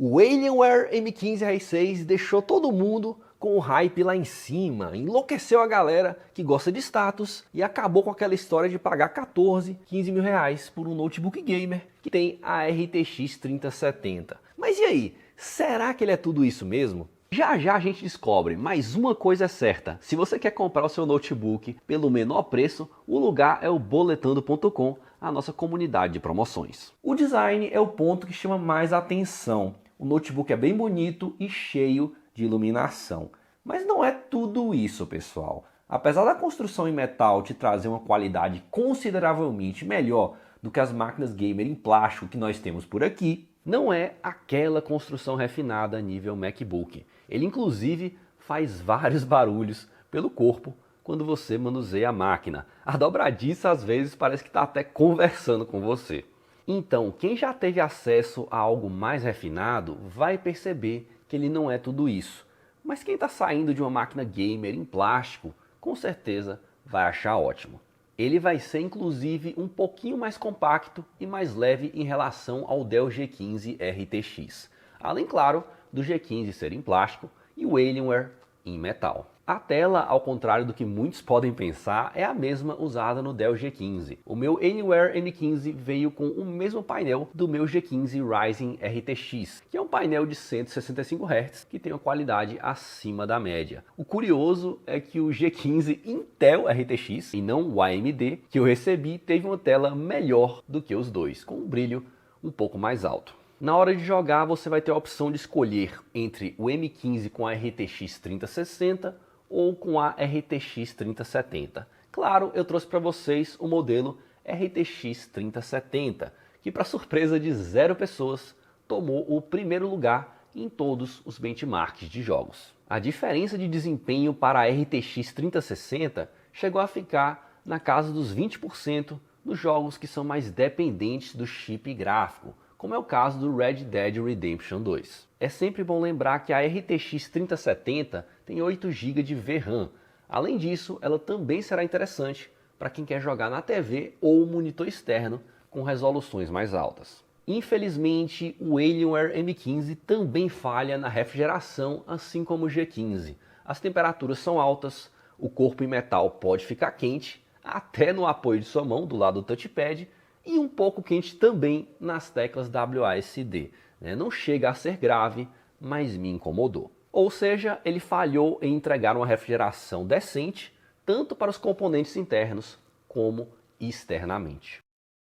O Alienware M15 R6 deixou todo mundo com o hype lá em cima, enlouqueceu a galera que gosta de status e acabou com aquela história de pagar 14, 15 mil reais por um notebook gamer que tem a RTX 3070. Mas e aí, será que ele é tudo isso mesmo? Já já a gente descobre, mas uma coisa é certa, se você quer comprar o seu notebook pelo menor preço, o lugar é o boletando.com, a nossa comunidade de promoções. O design é o ponto que chama mais atenção. O notebook é bem bonito e cheio de iluminação. Mas não é tudo isso, pessoal. Apesar da construção em metal te trazer uma qualidade consideravelmente melhor do que as máquinas gamer em plástico que nós temos por aqui, não é aquela construção refinada nível MacBook. Ele inclusive faz vários barulhos pelo corpo quando você manuseia a máquina. A dobradiça às vezes parece que está até conversando com você. Então, quem já teve acesso a algo mais refinado vai perceber que ele não é tudo isso. Mas quem está saindo de uma máquina gamer em plástico, com certeza vai achar ótimo. Ele vai ser inclusive um pouquinho mais compacto e mais leve em relação ao Dell G15 RTX. Além, claro, do G15 ser em plástico e o Alienware em metal. A tela, ao contrário do que muitos podem pensar, é a mesma usada no Dell G15. O meu Alienware M15 veio com o mesmo painel do meu G15 Ryzen RTX, que é um painel de 165 Hz que tem uma qualidade acima da média. O curioso é que o G15 Intel RTX, e não o AMD, que eu recebi, teve uma tela melhor do que os dois, com um brilho um pouco mais alto. Na hora de jogar, você vai ter a opção de escolher entre o M15 com a RTX 3060 ou com a RTX 3070. Claro, eu trouxe para vocês o modelo RTX 3070, que para surpresa de 0 pessoas, tomou o primeiro lugar em todos os benchmarks de jogos. A diferença de desempenho para a RTX 3060 chegou a ficar na casa dos 20% nos jogos que são mais dependentes do chip gráfico, como é o caso do Red Dead Redemption 2. É sempre bom lembrar que a RTX 3070 tem 8 GB de VRAM. Além disso, ela também será interessante para quem quer jogar na TV ou monitor externo com resoluções mais altas. Infelizmente, o Alienware M15 também falha na refrigeração, assim como o G15. As temperaturas são altas, o corpo em metal pode ficar quente, até no apoio de sua mão do lado do touchpad, e um pouco quente também nas teclas WASD. Não chega a ser grave, mas me incomodou. Ou seja, ele falhou em entregar uma refrigeração decente, tanto para os componentes internos como externamente.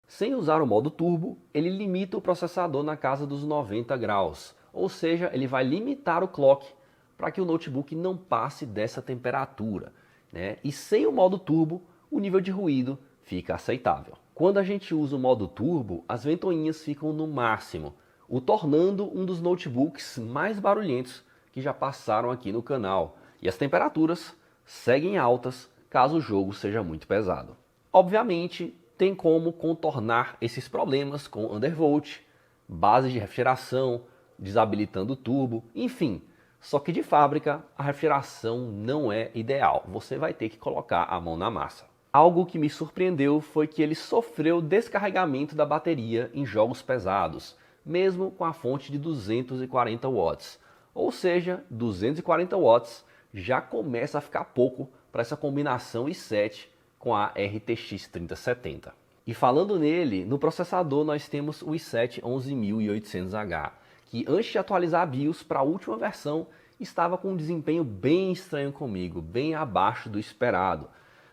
Sem usar o modo turbo, ele limita o processador na casa dos 90 graus, ou seja, ele vai limitar o clock para que o notebook não passe dessa temperatura. E sem o modo turbo, o nível de ruído fica aceitável. Quando a gente usa o modo turbo, as ventoinhas ficam no máximo, o tornando um dos notebooks mais barulhentos que já passaram aqui no canal. E as temperaturas seguem altas caso o jogo seja muito pesado. Obviamente, tem como contornar esses problemas com undervolt, base de refrigeração, desabilitando o turbo, enfim. Só que de fábrica, a refrigeração não é ideal. Você vai ter que colocar a mão na massa. Algo que me surpreendeu foi que ele sofreu descarregamento da bateria em jogos pesados, mesmo com a fonte de 240 watts. Ou seja, 240 watts já começa a ficar pouco para essa combinação i7 com a RTX 3070. E falando nele, no processador nós temos o i7 11800H, que antes de atualizar a BIOS para a última versão, estava com um desempenho bem estranho comigo, bem abaixo do esperado.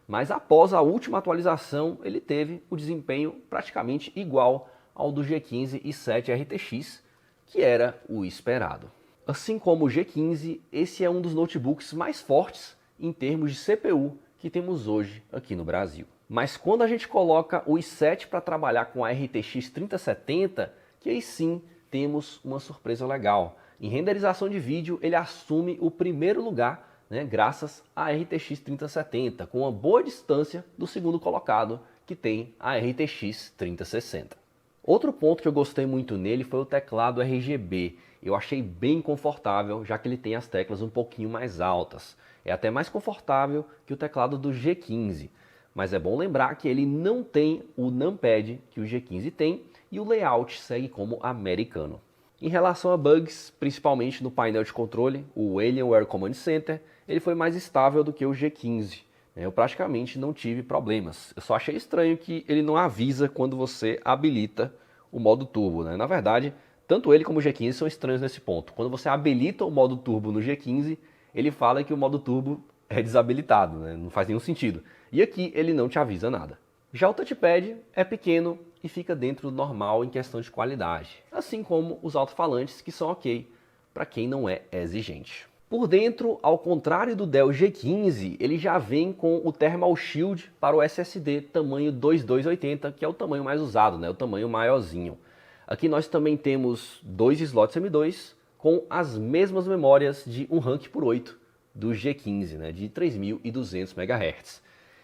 Mas após a última atualização, ele teve o desempenho praticamente igual ao do G15 i7 RTX, que era o esperado. Assim como o G15, esse é um dos notebooks mais fortes em termos de CPU que temos hoje aqui no Brasil. Mas quando a gente coloca o i7 para trabalhar com a RTX 3070, que aí sim temos uma surpresa legal. Em renderização de vídeo, ele assume o primeiro lugar, graças à RTX 3070, com uma boa distância do segundo colocado, que tem a RTX 3060. Outro ponto que eu gostei muito nele foi o teclado RGB. Eu achei bem confortável, já que ele tem as teclas um pouquinho mais altas. É até mais confortável que o teclado do G15. Mas é bom lembrar que ele não tem o numpad que o G15 tem e o layout segue como americano. Em relação a bugs, principalmente no painel de controle, o Alienware Command Center, ele foi mais estável do que o G15. Eu praticamente não tive problemas. Eu só achei estranho que ele não avisa quando você habilita o modo turbo, né? Na verdade, tanto ele como o G15 são estranhos nesse ponto. Quando você habilita o modo turbo no G15, ele fala que o modo turbo é desabilitado, né? Não faz nenhum sentido. E aqui ele não te avisa nada. Já o touchpad é pequeno e fica dentro do normal em questão de qualidade, assim como os alto-falantes, que são ok para quem não é exigente. Por dentro, ao contrário do Dell G15, ele já vem com o Thermal Shield para o SSD tamanho 2280, que é o tamanho mais usado, né? O tamanho maiorzinho. Aqui nós também temos dois slots M2 com as mesmas memórias de 1 rank por 8 do G15, né? De 3200 MHz.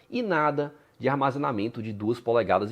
E nada de armazenamento de 2,5 polegadas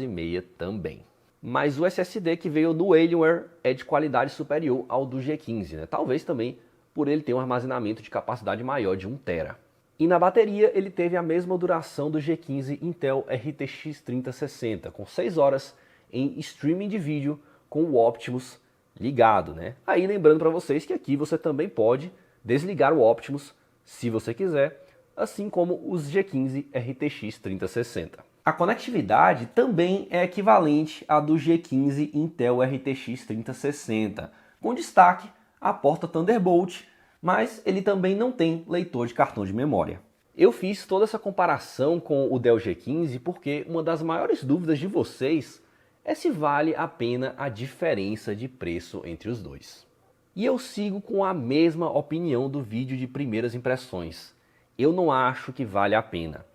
também. Mas o SSD que veio no Alienware é de qualidade superior ao do G15, né? Talvez também por ele ter um armazenamento de capacidade maior de 1 TB. E na bateria ele teve a mesma duração do G15 Intel RTX 3060, com 6 horas em streaming de vídeo com o Optimus ligado, né? Aí lembrando para vocês que aqui você também pode desligar o Optimus se você quiser, assim como os G15 RTX 3060. A conectividade também é equivalente à do G15 Intel RTX 3060, com destaque a porta Thunderbolt, mas ele também não tem leitor de cartão de memória. Eu fiz toda essa comparação com o Dell G15 porque uma das maiores dúvidas de vocês é se vale a pena a diferença de preço entre os dois. E eu sigo com a mesma opinião do vídeo de primeiras impressões. Eu não acho que vale a pena.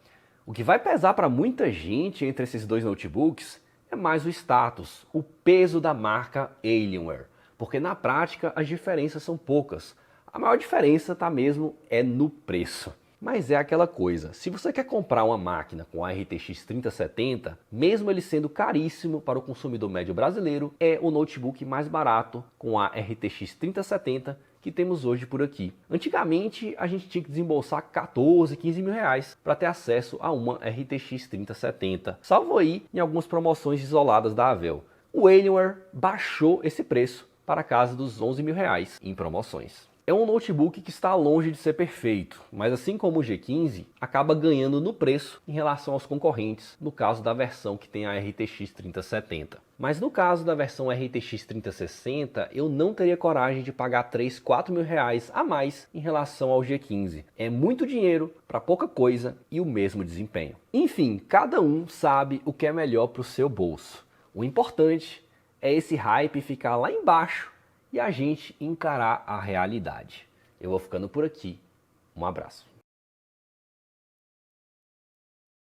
O que vai pesar para muita gente entre esses dois notebooks é mais o status, o peso da marca Alienware, porque na prática as diferenças são poucas. A maior diferença tá mesmo no preço. Mas é aquela coisa, se você quer comprar uma máquina com a RTX 3070, mesmo ele sendo caríssimo para o consumidor médio brasileiro, é o notebook mais barato com a RTX 3070 que temos hoje por aqui. Antigamente a gente tinha que desembolsar 14, 15 mil reais para ter acesso a uma RTX 3070, salvo aí em algumas promoções isoladas da Avel. O Alienware baixou esse preço para a casa dos 11 mil reais em promoções. É um notebook que está longe de ser perfeito, mas assim como o G15, acaba ganhando no preço em relação aos concorrentes, no caso da versão que tem a RTX 3070. Mas no caso da versão RTX 3060, eu não teria coragem de pagar 3, 4 mil reais a mais em relação ao G15. É muito dinheiro para pouca coisa e o mesmo desempenho. Enfim, cada um sabe o que é melhor para o seu bolso. O importante é esse hype ficar lá embaixo e a gente encarar a realidade. Eu vou ficando por aqui. Um abraço.